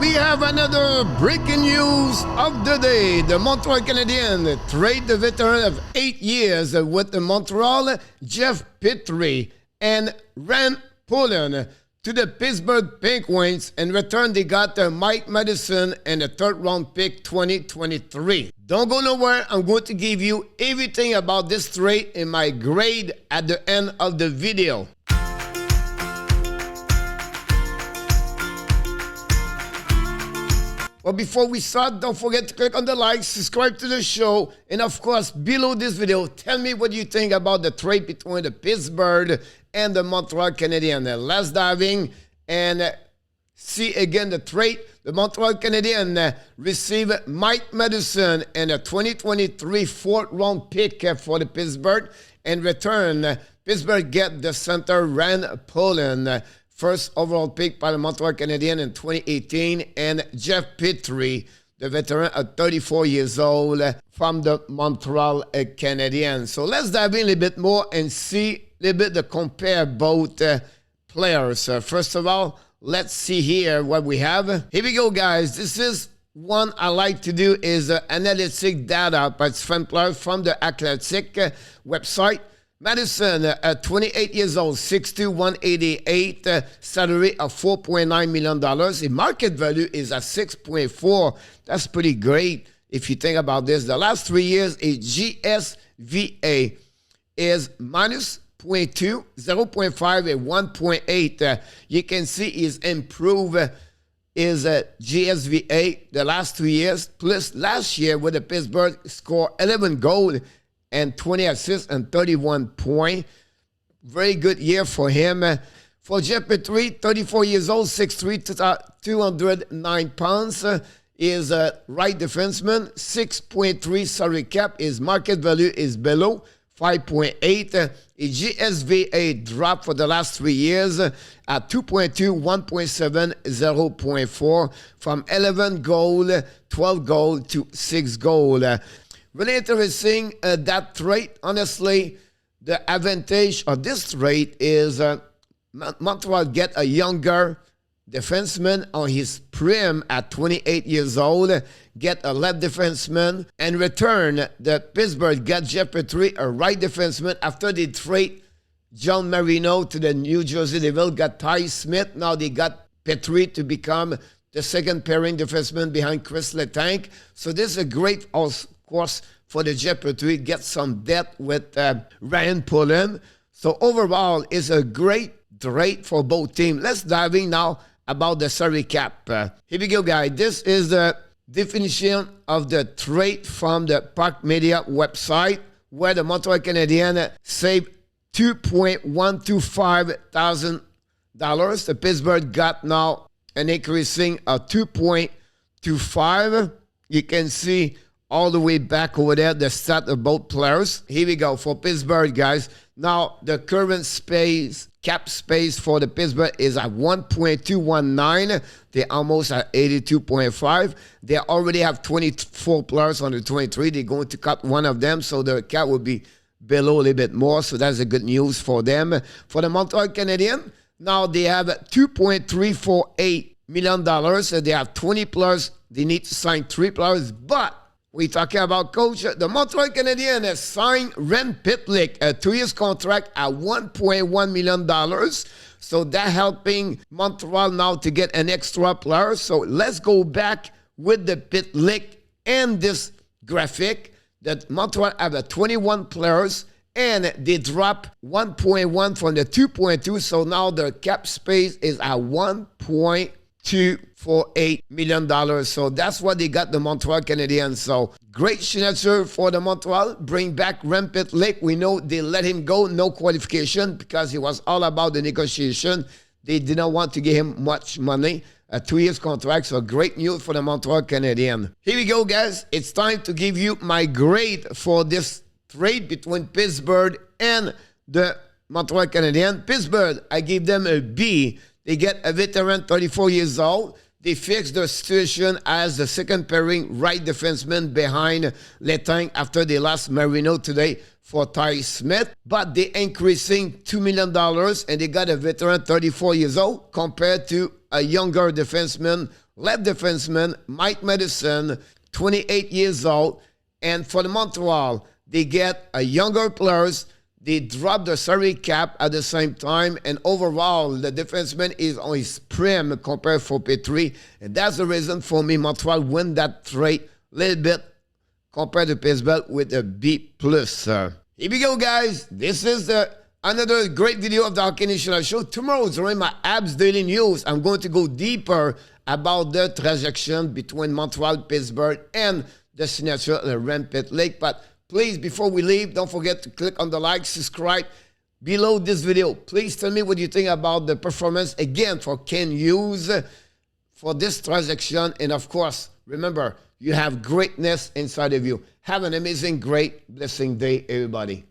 we have another breaking news of the day. The Montreal Canadiens trade the veteran of 8 years with the Montreal, Jeff Petry, and Rand Poland to the Pittsburgh Penguins. In return, they got Mike Matheson and a third-round pick 2023. Don't go nowhere. I'm going to give you everything about this trade in my grade at the end of the video. But before we start, don't forget to click on the like, subscribe to the show, and of course, below this video, tell me what you think about the trade between the Pittsburgh and the Montreal Canadiens. Let's dive in and see again the trade. The Montreal Canadiens receive Mike Matheson and a 2023 fourth-round pick for the Pittsburgh. In return, Pittsburgh get the center Rand Poland, first overall pick by the Montreal Canadiens in 2018, and Jeff Petry, the veteran of 34 years old from the Montreal Canadiens. So let's dive in a little bit more and see a little bit to compare both players. First of all, let's see here what we have. Here we go, guys. This is one I like to do is analytic data by fan player from the Athletic website. Matheson, 28 years old, 6'2", 188, salary of $4.9 million. The market value is at 6.4. That's pretty great if you think about this. The last 3 years, a GSVA is minus 0.2, 0.5, and 1.8. You can see he's improved his GSVA the last 2 years. Plus last year with the Pittsburgh scored 11 goals and 20 assists and 31 points. Very good year for him. For Jeff Petry, 34 years old, 6'3", 209 pounds, is a right defenseman, 6.3 salary cap. His market value is below 5.8. His GSVA dropped for the last 3 years at 2.2, 1.7, 0.4, from 11 goal, 12 goal to 6 goal. Really interesting that trade. Honestly, the advantage of this trade is Montreal get a younger defenseman on his prime at 28 years old, get a left defenseman. In return, the Pittsburgh got Jeff Petry, a right defenseman, after they trade John Marino to the New Jersey Devils, got Ty Smith. Now they got Petry to become the second pairing defenseman behind Chris Letang. So this is a great, of course, for the Jeff Petry, get some depth with Rand Poland. So overall, it's a great trade for both teams. Let's dive in now about the salary cap. Here we go, guys. This is the definition of the trade from the Park Media website, where the Montreal Canadiens saved $2.125 thousand. The Pittsburgh got now an increasing of 2.25. You can see all the way back over there the stat of both players. Here we go for Pittsburgh, guys. Now the current cap space for the Pittsburgh is at 1.219. They're almost at 82.5. They already have 24 players on the 23. They're going to cut one of them, so the cap will be below a little bit more. So that's a good news for them. For the Montreal Canadiens, now they have $2.348 million. They have 20 players. They need to sign 3 players, but we're talking about coach. The Montreal Canadiens has signed Rand Pitlick a 2-year contract at $1.1 million. So that helping Montreal now to get an extra player. So let's go back with the Pitlick and this graphic that Montreal have 21 players and they drop 1.1 from the 2.2. So now the cap space is at $1.248 million. So that's what they got the Montreal Canadiens. So great signature for the Montreal. Bring back Rand Pitlick. We know they let him go, no qualification, because it was all about the negotiation. They did not want to give him much money. A 2-year contract, so great news for the Montreal Canadiens. Here we go, guys. It's time to give you my grade for this trade between Pittsburgh and the Montreal Canadiens. Pittsburgh, I give them a B. They get a veteran, 34 years old. They fixed their situation as the second pairing right defenseman behind Letang after they lost Marino today for Ty Smith. But they increasing $2 million and they got a veteran, 34 years old, compared to a younger defenseman left defenseman, Mike Matheson, 28 years old. And for the Montreal, they get a younger players. They drop the salary cap at the same time. And overall, the defenseman is on his prime compared for Petry. And that's the reason for me, Montreal win that trade a little bit compared to Pittsburgh with a B+. Here we go, guys. This is another great video of the Hockey National Show. Tomorrow, during my Abs Daily News, I'm going to go deeper about the transaction between Montreal, Pittsburgh, and the signature of the Rampant Lake. But please, before we leave, don't forget to click on the like, subscribe below this video. Please tell me what you think about the performance, again, for Ken Hughes for this transaction. And of course, remember, you have greatness inside of you. Have an amazing, great, blessing day, everybody.